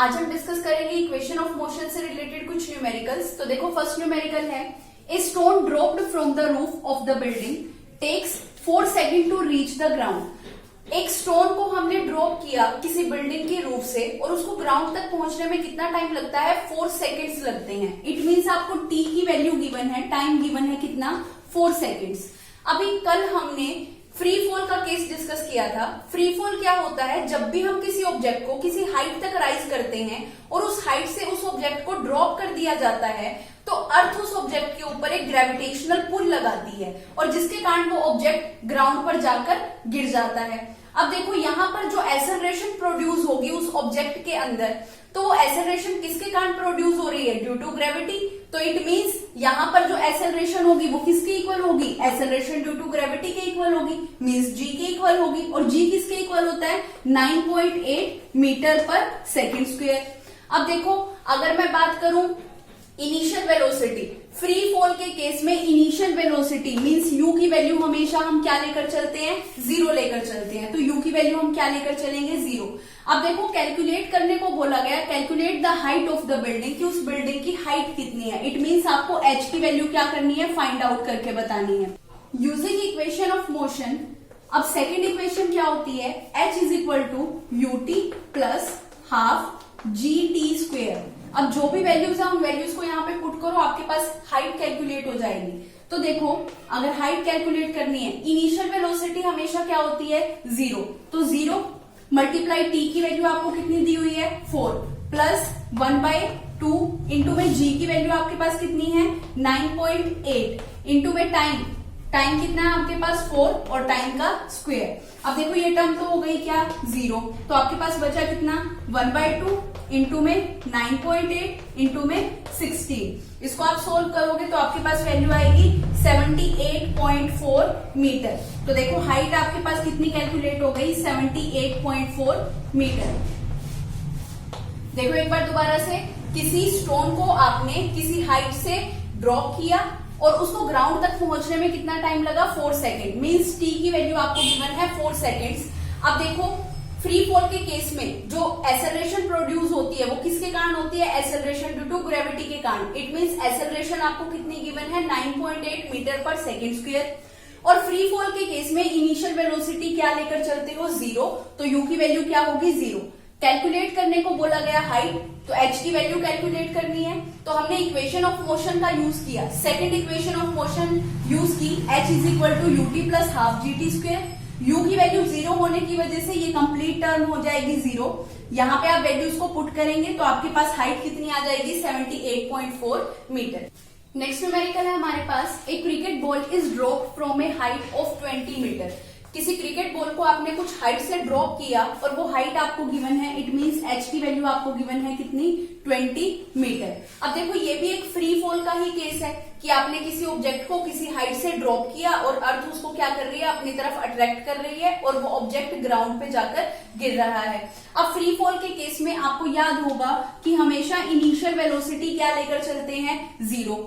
आज हम डिस्कस करेंगे इक्वेशन ऑफ मोशन से रिलेटेड कुछ न्यूमेरिकल्स। तो देखो फर्स्ट न्यूमेरिकल है, a stone dropped from the roof of the building takes 4 second to reach the ground. एक स्टोन को हमने ड्रॉप किया किसी बिल्डिंग के रूफ से और उसको ग्राउंड तक पहुंचने में कितना टाइम लगता है? 4 सेकेंड्स लगते हैं। इट मीन्स आपको टी की वैल्यू गिवन है, टाइम गिवन है कितना? 4 सेकेंड्स। अभी कल हमने फ्री फॉल का केस डिस्कस किया था। फ्री फॉल क्या होता है? जब भी हम किसी ऑब्जेक्ट को किसी हाइट तक राइज करते हैं और उस हाइट से उस ऑब्जेक्ट को ड्रॉप कर दिया जाता है तो अर्थ उस ऑब्जेक्ट के ऊपर एक ग्रेविटेशनल पुल लगाती है और जिसके कारण वो ऑब्जेक्ट ग्राउंड पर जाकर गिर जाता है। अब देखो यहाँ पर जो एक्सेलरेशन प्रोड्यूस होगी उस ऑब्जेक्ट के अंदर, तो वो एक्सेलरेशन किसके कारण प्रोड्यूस हो रही है? Due to gravity. तो इट मींस यहाँ पर जो एक्सेलरेशन होगी वो किसके इक्वल होगी? एक्सेलरेशन ड्यू टू ग्रेविटी के इक्वल होगी, मींस जी के इक्वल होगी। और जी किसके इक्वल होता है? 9.8 मीटर पर सेकेंड स्क्वायर। अब देखो अगर मैं बात करूं इनिशियल वेलोसिटी, फ्री फॉल के केस में इनिशियल वेलोसिटी मींस यू की वैल्यू हमेशा हम क्या लेकर चलते हैं? 0 लेकर चलते हैं। तो यू की वैल्यू हम क्या लेकर चलेंगे? 0। अब देखो कैलकुलेट करने को बोला गया, calculate the height of the building, कि उस बिल्डिंग की हाइट कितनी है। इट मींस आपको एच की वैल्यू क्या करनी है? फाइंड आउट करके बतानी है यूजिंग इक्वेशन ऑफ मोशन। अब सेकेंड इक्वेशन क्या होती है? H is equal to U T plus half G T square. अब जो भी वैल्यूज है उन वैल्यूज को यहाँ पे पुट करो, आपके पास हाइट कैलकुलेट हो जाएगी। तो देखो अगर हाइट कैलकुलेट करनी है, इनिशियल वेलोसिटी हमेशा क्या होती है? 0। तो 0 मल्टीप्लाई टी की वैल्यू आपको कितनी दी हुई है? 4 प्लस 1/2 इंटू में जी की वैल्यू आपके पास कितनी है? 9.8 इंटू में टाइम कितना है आपके पास? 4 और टाइम का स्क्वायर। अब देखो ये टर्म तो हो गई क्या? 0। तो आपके पास बचा कितना? 1/2 इंटू में 9.8 इंटू में 16। इसको आप सोल्व करोगे तो आपके पास वैल्यू आएगी 78.4 मीटर। तो देखो हाइट आपके पास कितनी कैलकुलेट हो गई? 78.4 मीटर। देखो एक बार दोबारा से, किसी स्टोन को आपने किसी हाइट से ड्रॉप किया और उसको ग्राउंड तक पहुंचने में कितना टाइम लगा? 4 सेकेंड। मींस टी की वैल्यू आपको गिवन है 4 सेकेंड्स। अब देखो फ्री फॉल के केस में जो एक्सेलरेशन प्रोड्यूस होती है वो किसके कारण होती है? एक्सेलरेशन ड्यू टू ग्रेविटी के कारण। इट मींस एक्सेलरेशन आपको कितनी गिवन है? 9.8 मीटर पर सेकेंड स्क्वायर। और फ्री फॉल के केस में इनिशियल वेलोसिटी क्या लेकर चलते हो? 0। तो यू की वैल्यू क्या होगी? 0। कैलकुलेट करने को बोला गया हाइट, तो एच की वैल्यू कैलकुलेट करनी है। तो हमने इक्वेशन ऑफ मोशन का यूज किया, second equation of motion use की, H is equal to U T plus half G T square. U की वैल्यू 0 होने की वजह से ये कंप्लीट टर्म हो जाएगी 0। यहाँ पे आप वैल्यूज को पुट करेंगे तो आपके पास हाइट कितनी आ जाएगी? 78.4 मीटर। नेक्स्ट न्यूमेरिकल है हमारे पास, a cricket ball is drop from a height of 20 metre. किसी क्रिकेट बॉल को आपने कुछ हाइट से ड्रॉप किया और वो हाइट आपको गिवन है। इट मींस एच की वैल्यू आपको गिवन है कितनी? 20 मीटर। अब देखो ये भी एक फ्री फॉल का ही केस है कि आपने किसी ऑब्जेक्ट को किसी हाइट से ड्रॉप किया और अर्थ उसको क्या कर रही है? अपनी तरफ अट्रैक्ट कर रही है और वो ऑब्जेक्ट ग्राउंड पे जाकर गिर रहा है। अब फ्री फॉल के केस में आपको याद होगा कि हमेशा इनिशियल वेलोसिटी क्या लेकर चलते हैं? 0।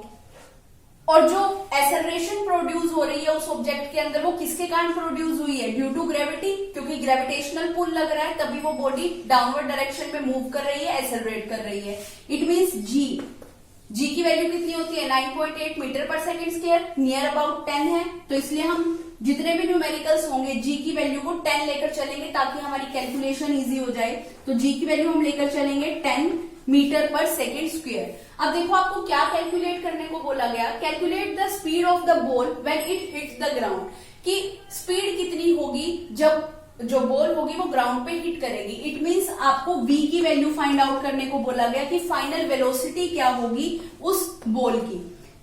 और जो एक्सेलरेशन प्रोड्यूस हो रही है उस ऑब्जेक्ट के अंदर वो किसके कारण प्रोड्यूस हुई है? ड्यू टू ग्रेविटी, क्योंकि ग्रेविटेशनल पुल लग रहा है तभी वो बॉडी डाउनवर्ड डायरेक्शन में मूव कर रही है, एक्सेलरेट कर रही है। इट मींस जी की वैल्यू कितनी होती है? 9.8 मीटर पर सेकेंड स्क्वायर, नियर अबाउट 10 है। तो इसलिए हम जितने भी न्यूमेरिकल्स होंगे जी की वैल्यू को 10 लेकर चलेंगे ताकि हमारी कैलकुलेशन इजी हो जाए। तो जी की वैल्यू हम लेकर चलेंगे 10 मीटर पर सेकेंड स्क्वायर। अब देखो आपको क्या कैलकुलेट करने को बोला गया? Calculate the speed of the ball when it hits the ground, कि स्पीड कितनी होगी जब जो बॉल होगी वो ग्राउंड पे हिट करेगी। इट मींस आपको v की वैल्यू फाइंड आउट करने को बोला गया कि फाइनल वेलोसिटी क्या होगी उस बॉल की।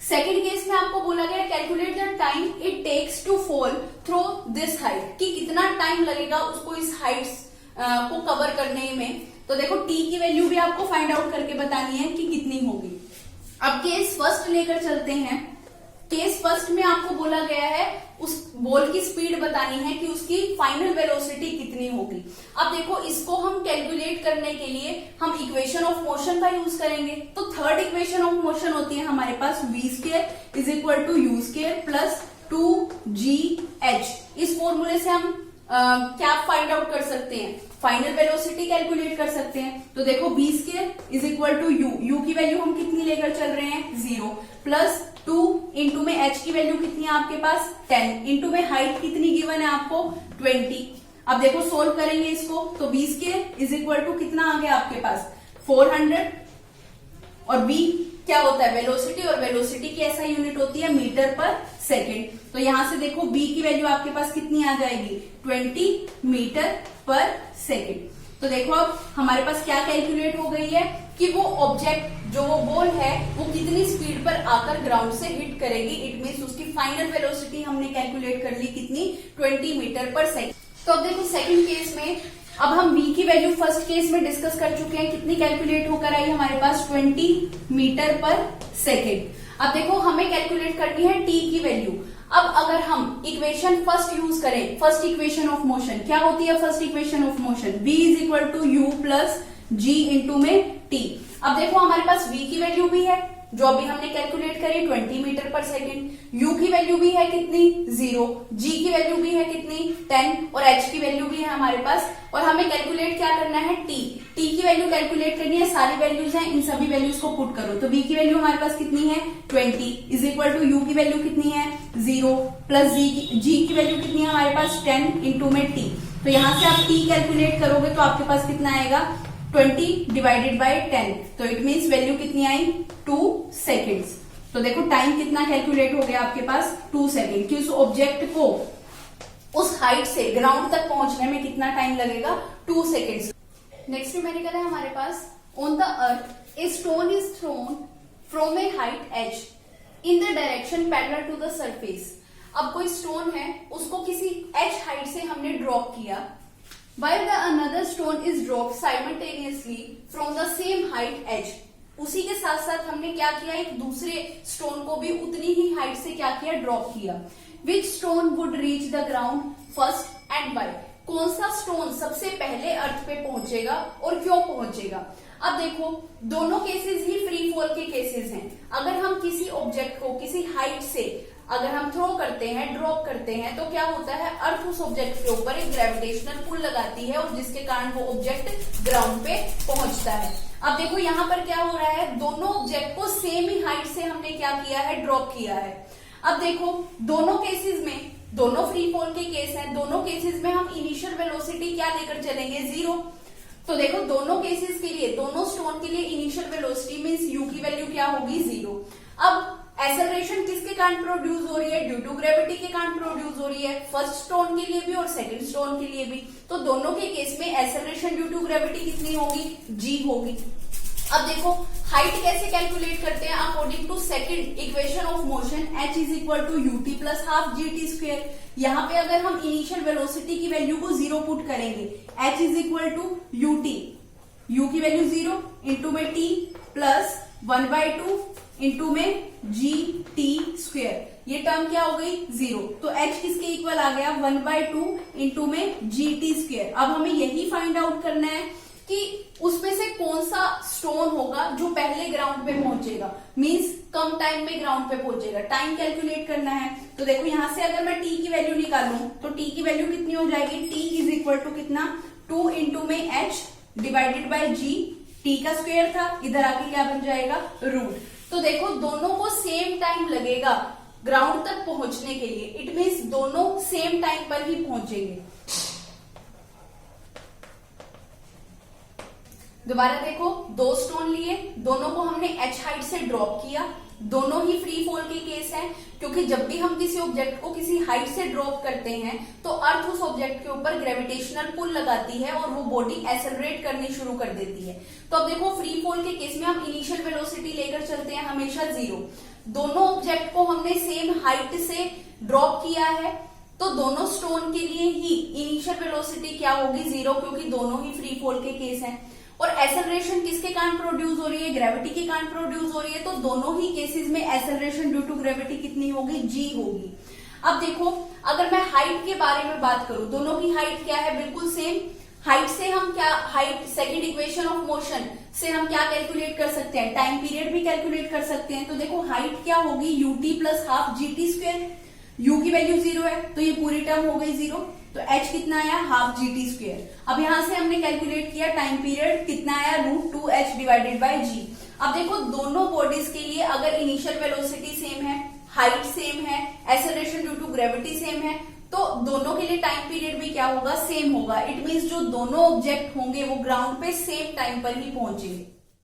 सेकेंड केस में आपको बोला गया calculate the time it takes to fall through this height, कि कितना टाइम लगेगा उसको इस हाइट को कवर करने में। तो देखो टी की वैल्यू भी आपको फाइंड आउट करके बतानी है कि कितनी होगी। अब केस फर्स्ट लेकर चलते हैं। केस फर्स्ट में आपको बोला गया है उस बॉल की स्पीड बतानी है कि उसकी फाइनल वेलोसिटी कितनी होगी। अब देखो इसको हम कैलकुलेट करने के लिए हम इक्वेशन ऑफ मोशन का यूज करेंगे। तो थर्ड इक्वेशन ऑफ मोशन होती है हमारे पास v square is equal to U square plus 2gh। इस फॉर्मूले से हम क्या फाइंड आउट कर सकते हैं, फाइनल वेलोसिटी कैलकुलेट कर सकते हैं। तो देखो B square is equal to U की वैल्यू हम कितनी लेकर चल रहे हैं 0 प्लस 2 इंटू में एच की वैल्यू कितनी है आपके पास 10 इंटू में हाइट कितनी गिवन है आपको 20। अब देखो सोल्व करेंगे इसको, तो B square is equal to कितना आ गया आपके पास 400 और बी क्या होता है वेलोसिटी, और वेलोसिटी की ऐसा यूनिट होती है मीटर पर सेकेंड। तो यहां से देखो b की वैल्यू आपके पास कितनी आ जाएगी 20 मीटर पर सेकेंड। तो देखो अब हमारे पास क्या कैलकुलेट हो गई है कि वो ऑब्जेक्ट जो वो बॉल है वो कितनी स्पीड पर आकर ग्राउंड से हिट करेगी। इट मीन्स उसकी फाइनल वेलोसिटी हमने कैलकुलेट कर ली कितनी 20 मीटर पर सेकेंड। तो अब देखो सेकंड केस में अब हम v की वैल्यू फर्स्ट केस में डिस्कस कर चुके हैं, कितनी कैलकुलेट होकर आई हमारे पास 20 मीटर पर सेकेंड। अब देखो हमें कैलकुलेट करनी है t की वैल्यू। अब अगर हम इक्वेशन फर्स्ट यूज करें, फर्स्ट इक्वेशन ऑफ मोशन क्या होती है, first equation of motion v is equal to U plus G into में t। अब देखो हमारे पास v की वैल्यू भी है जो अभी हमने कैलकुलेट करी 20 मीटर पर सेकेंड, u की वैल्यू भी है कितनी 0, g की वैल्यू भी है कितनी 10 और h की वैल्यू भी है हमारे पास। और हमें कैलकुलेट क्या करना है t की वैल्यू कैलकुलेट करनी है, सारी वैल्यूज हैं, इन सभी वैल्यूज को पुट करो। तो v की वैल्यू हमारे पास कितनी है 20 इज इक्वल टू यू की वैल्यू कितनी है 0 प्लस g की वैल्यू कितनी है हमारे पास 10 इंटू में t। तो यहां से आप t कैलकुलेट करोगे तो आपके पास कितना आएगा 20 डिवाइडेड बाय 10। तो इट मीन्स वैल्यू कितनी आई 2 सेकेंड्स। तो देखो टाइम कितना कैलकुलेट हो गया आपके पास 2 सेकेंड कि उस ऑब्जेक्ट को उस हाइट से ग्राउंड तक पहुंचने में कितना टाइम लगेगा 2 सेकेंड्स। नेक्स्ट न्यूमेरिकल है हमारे पास, on the earth a stone is thrown from a height H in the direction parallel to the surface. अब कोई स्टोन है उसको किसी एच हाइट से हमने ड्रॉप किया, while the another stone is dropped simultaneously from the same height h। उसी के साथ साथ हमने क्या किया, एक दूसरे स्टोन को भी उतनी ही हाइट से क्या किया ड्रॉप किया। Which stone would reach the ground first and why? कौन सा स्टोन सबसे पहले अर्थ पे पहुंचेगा और क्यों पहुंचेगा। अब देखो दोनों केसेस ही फ्री फॉल के केसेस हैं। अगर हम किसी ऑब्जेक्ट को किसी हाइट से अगर हम थ्रो करते हैं ड्रॉप करते हैं तो क्या होता है, अर्थ उस ऑब्जेक्ट के ऊपर एक ग्रेविटेशनल पुल लगाती है और जिसके कारण वो ऑब्जेक्ट ग्राउंड पे पहुंचता है। अब देखो यहाँ पर क्या हो रहा है, दोनों ऑब्जेक्ट को सेम ही हाइट से हमने क्या किया है ड्रॉप किया है। अब देखो दोनों केसेस में दोनों फ्री फॉल के केस हैं, दोनों केसेस में हम इनिशियल वेलोसिटी क्या लेकर चलेंगे 0। तो देखो दोनों केसेस के लिए दोनों स्टोन के लिए इनिशियल वेलोसिटी मींस यू की वैल्यू क्या होगी 0। अब एक्सेलरेशन किसके कारण प्रोड्यूस हो रही है, ड्यू टू ग्रेविटी के कारण प्रोड्यूस हो रही है, फर्स्ट स्टोन के लिए भी और सेकंड स्टोन के लिए भी। तो दोनों के केस में एक्सेलरेशन ड्यू टू ग्रेविटी कितनी होगी g होगी। अब देखो हाइट कैसे कैलकुलेट करते हैं, according to second equation of motion h is equal to U T plus half G T square. यहाँ पे अगर हम इनिशियल वेलोसिटी की वैल्यू को 0 पुट करेंगे, h is equal to U T, u की वैल्यू 0 इंटू में t प्लस 1/2 इंटू में जी टी स्क्वेयर, ये टर्म क्या हो गई 0। तो h किसके इक्वल आ गया 1/2 इंटू में जी टी स्क्वेयर। अब हमें यही फाइंड आउट करना है कि उसमें से कौन सा स्टोन होगा जो पहले ग्राउंड पे पहुंचेगा, मींस कम टाइम में ग्राउंड पे पहुंचेगा। टाइम कैलकुलेट करना है। तो देखो यहां से अगर मैं t की वैल्यू निकालूं तो t की वैल्यू कितनी हो जाएगी, t इज इक्वल टू कितना 2 इंटू में h divided by g, t का स्क्वायर था, इधर आके क्या बन जाएगा रूट। तो देखो दोनों को सेम टाइम लगेगा ग्राउंड तक पहुंचने के लिए, इट मीन्स दोनों सेम टाइम पर ही पहुंचेंगे। दोबारा देखो दो स्टोन लिए, दोनों को हमने h हाइट से ड्रॉप किया, दोनों ही फ्री फॉल के केस हैं क्योंकि जब भी हम किसी ऑब्जेक्ट को किसी हाइट से ड्रॉप करते हैं तो अर्थ उस ऑब्जेक्ट के ऊपर ग्रेविटेशनल पुल लगाती है और वो बॉडी एक्सेलरेट करनी शुरू कर देती है। तो अब देखो फ्री फॉल के केस में हम इनिशियल वेलोसिटी लेकर चलते हैं हमेशा 0। दोनों ऑब्जेक्ट को हमने सेम हाइट से ड्रॉप किया है तो दोनों स्टोन के लिए ही इनिशियल वेलोसिटी क्या होगी 0 क्योंकि दोनों ही फ्री फॉल के केस हैं। और एक्सेलरेशन किसके कारण प्रोड्यूस हो रही है, ग्रेविटी के कारण प्रोड्यूस हो रही है। तो दोनों ही केसेस में एक्सेलरेशन ड्यू टू ग्रेविटी कितनी होगी g होगी। अब देखो अगर मैं हाइट के बारे में बात करूं, दोनों की हाइट क्या है बिल्कुल सेम। हाइट से हम क्या, height second equation of motion से हम क्या कैलकुलेट कर सकते हैं, टाइम पीरियड भी कैलकुलेट कर सकते हैं। तो देखो हाइट क्या होगी ut plus half G T square. u की वैल्यू 0 है तो ये पूरी टर्म हो गई 0, तो h कितना आया हाफ GT²। अब यहां से हमने कैलकुलेट किया टाइम पीरियड कितना आया √2h डिवाइडेड बाय g। अब देखो दोनों बॉडीज के लिए अगर इनिशियल वेलोसिटी सेम है, हाइट सेम है, acceleration due to gravity same है, तो दोनों के लिए टाइम पीरियड भी क्या होगा सेम होगा। इट मीन्स जो दोनों ऑब्जेक्ट होंगे वो ग्राउंड पे सेम टाइम पर ही पहुंचेंगे।